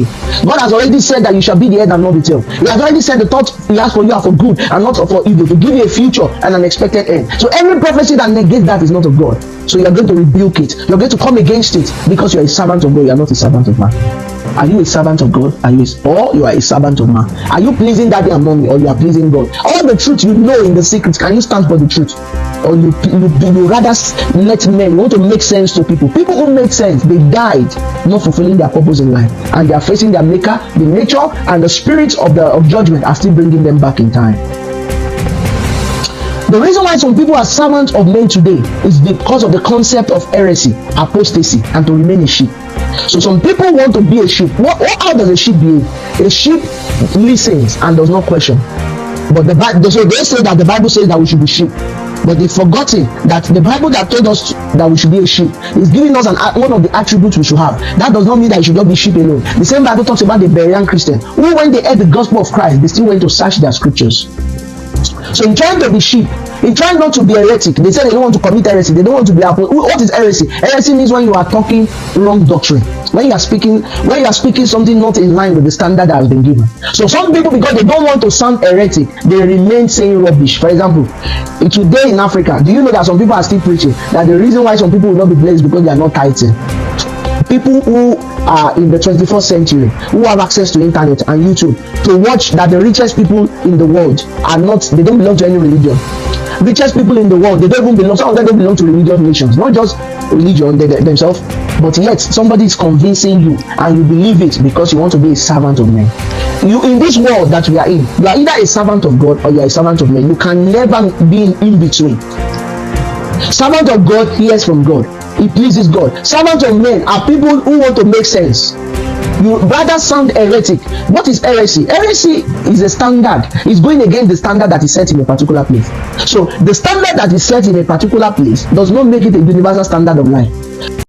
God has already said that you shall be the head and not the tail. He has already said the thoughts he has for you are for good and not for evil, to give you a future and an expected end. So every prophecy that negates that is not of God. So you are going to rebuke it. You're going to come against it because you are a servant of God. You are not a servant of man. Are you a servant of God? Or you are a servant of man? Are you pleasing daddy and mommy, or you are pleasing God? All the truth you know in the secret, can you stand for the truth? Or you rather let men, you want to make sense to people? People who make sense, they died not fulfilling their purpose in life, and they are facing their maker. The nature and the spirit of judgment are still bringing them back in time. The reason why some people are servants of men today is because of the concept of heresy, apostasy, and to remain a sheep. So some people want to be a sheep. How does a sheep behave? A sheep listens and does not question. But so they say that the Bible says that we should be sheep, but they've forgotten that the Bible that told us that we should be a sheep is giving us one of the attributes we should have. That does not mean that you should not be sheep alone. The same Bible talks about the Berean Christian who, when they heard the gospel of Christ, they still went to search their scriptures. So in trying to be sheep, in trying not to be heretic, they say they don't want to commit heresy, they don't want to be apostle. What is heresy? Heresy means when you are talking wrong doctrine, when you are speaking something not in line with the standard that has been given. So some people, because they don't want to sound heretic, they remain saying rubbish. For example, today in Africa, do you know that some people are still preaching that the reason why some people will not be blessed is because they are not tithing? People who are in the 21st century, who have access to internet and YouTube, to watch that the richest people in the world they don't belong to any religion. Richest people in the world, they don't even belong, some of them don't belong to religious nations, not just religion themselves, but yet somebody is convincing you and you believe it because you want to be a servant of men. You, in this world that we are in, you are either a servant of God or you are a servant of men. You can never be in between. Servant of God hears from God. He pleases God. Servants of men are people who want to make sense. You rather sound heretic. What is heresy? Heresy is a standard. It's going against the standard that is set in a particular place. So the standard that is set in a particular place does not make it a universal standard of life.